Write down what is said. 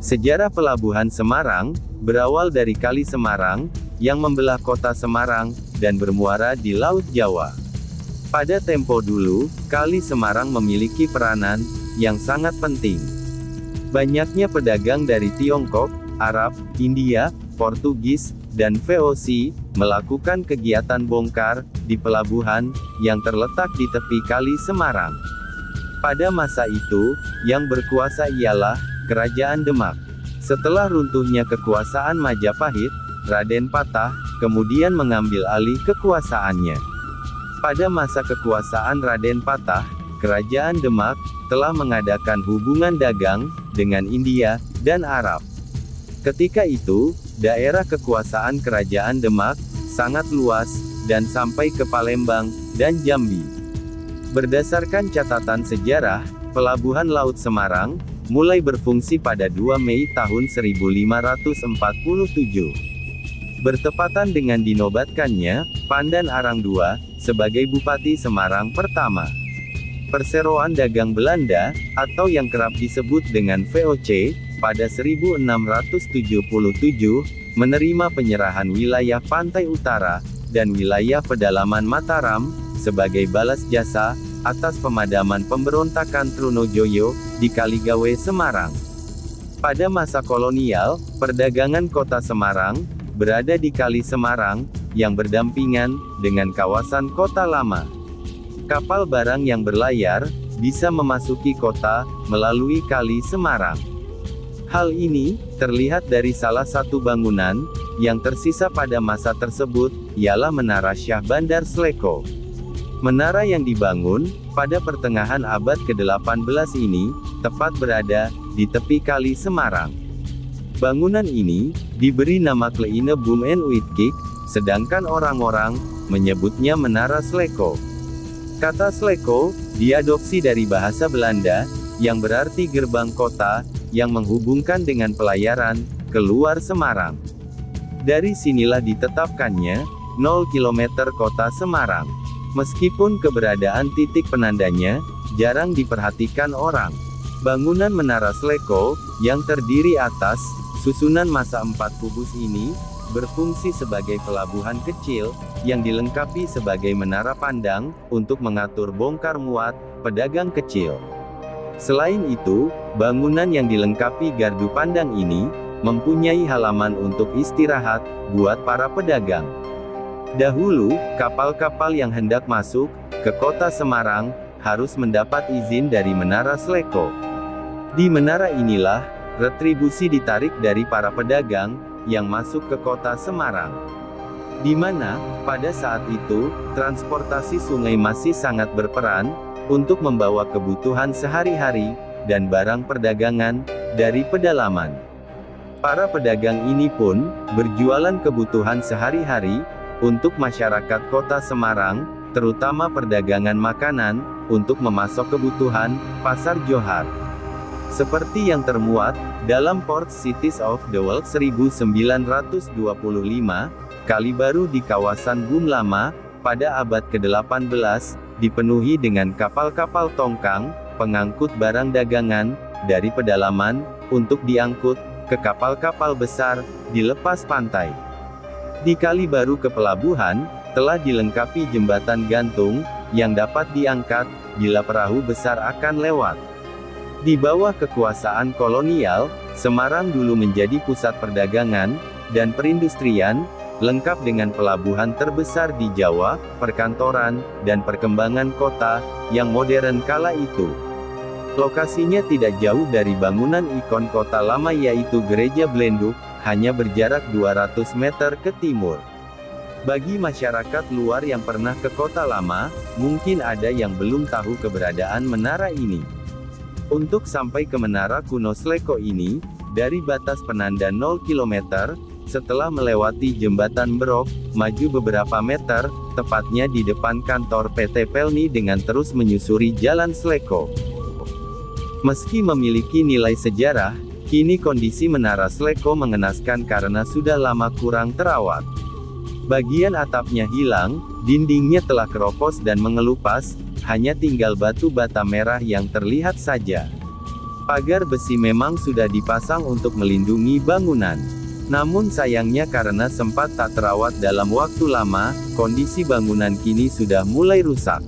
Sejarah Pelabuhan Semarang, berawal dari Kali Semarang, yang membelah kota Semarang, dan bermuara di Laut Jawa. Pada tempo dulu, Kali Semarang memiliki peranan yang sangat penting. Banyaknya pedagang dari Tiongkok, Arab, India, Portugis, dan VOC, melakukan kegiatan bongkar di pelabuhan yang terletak di tepi Kali Semarang. Pada masa itu, yang berkuasa ialah Kerajaan Demak. Setelah runtuhnya kekuasaan Majapahit, Raden Patah kemudian mengambil alih kekuasaannya. Pada masa kekuasaan Raden Patah, Kerajaan Demak telah mengadakan hubungan dagang dengan India dan Arab. Ketika itu, daerah kekuasaan Kerajaan Demak sangat luas dan sampai ke Palembang dan Jambi. Berdasarkan catatan sejarah, Pelabuhan Laut Semarang mulai berfungsi pada 2 Mei tahun 1547. Bertepatan dengan dinobatkannya Pandan Arang II sebagai Bupati Semarang pertama. Perseroan Dagang Belanda, atau yang kerap disebut dengan VOC, pada 1677, menerima penyerahan wilayah pantai utara, dan wilayah pedalaman Mataram, sebagai balas jasa, atas pemadaman pemberontakan Trunojoyo, di Kaligawe Semarang. Pada masa kolonial, perdagangan kota Semarang, berada di Kali Semarang, yang berdampingan dengan kawasan kota lama. Kapal barang yang berlayar, bisa memasuki kota, melalui Kali Semarang. Hal ini, terlihat dari salah satu bangunan, yang tersisa pada masa tersebut, ialah Menara Syah Bandar Sleko. Menara yang dibangun, pada pertengahan abad ke-18 ini, tepat berada, di tepi Kali Semarang. Bangunan ini, diberi nama Kleine Boom en Uitkijk, sedangkan orang-orang, menyebutnya Menara Sleko. Kata Sleko, diadopsi dari bahasa Belanda, yang berarti gerbang kota, yang menghubungkan dengan pelayaran, keluar Semarang. Dari sinilah ditetapkannya, 0 km kota Semarang. Meskipun keberadaan titik penandanya, jarang diperhatikan orang. Bangunan Menara Sleko, yang terdiri atas susunan masa 4 kubus ini, berfungsi sebagai pelabuhan kecil, yang dilengkapi sebagai menara pandang, untuk mengatur bongkar muat, pedagang kecil. Selain itu, bangunan yang dilengkapi gardu pandang ini, mempunyai halaman untuk istirahat, buat para pedagang. Dahulu, kapal-kapal yang hendak masuk ke kota Semarang, harus mendapat izin dari Menara Sleko. Di menara inilah, retribusi ditarik dari para pedagang, yang masuk ke kota Semarang. Di mana, pada saat itu, transportasi sungai masih sangat berperan, untuk membawa kebutuhan sehari-hari, dan barang perdagangan, dari pedalaman. Para pedagang ini pun, berjualan kebutuhan sehari-hari, untuk masyarakat kota Semarang, terutama perdagangan makanan, untuk memasok kebutuhan, pasar Johar. Seperti yang termuat, dalam Port Cities of the World 1925, Kali Baru di kawasan Boom Lama, pada abad ke-18, dipenuhi dengan kapal-kapal tongkang, pengangkut barang dagangan, dari pedalaman, untuk diangkut, ke kapal-kapal besar, di lepas pantai. Di Kali Baru ke pelabuhan, telah dilengkapi jembatan gantung, yang dapat diangkat, bila perahu besar akan lewat. Di bawah kekuasaan kolonial, Semarang dulu menjadi pusat perdagangan, dan perindustrian, lengkap dengan pelabuhan terbesar di Jawa, perkantoran, dan perkembangan kota, yang modern kala itu. Lokasinya tidak jauh dari bangunan ikon kota lama yaitu Gereja Blenduk, hanya berjarak 200 meter ke timur. Bagi masyarakat luar yang pernah ke kota lama, mungkin ada yang belum tahu keberadaan menara ini. Untuk sampai ke Menara Kuno Sleko ini, dari batas penanda 0 km, setelah melewati jembatan Brok, maju beberapa meter, tepatnya di depan kantor PT Pelni dengan terus menyusuri Jalan Sleko. Meski memiliki nilai sejarah, kini kondisi Menara Sleko mengenaskan karena sudah lama kurang terawat. Bagian atapnya hilang, dindingnya telah keropos dan mengelupas, hanya tinggal batu bata merah yang terlihat saja. Pagar besi memang sudah dipasang untuk melindungi bangunan. Namun sayangnya karena sempat tak terawat dalam waktu lama, kondisi bangunan kini sudah mulai rusak.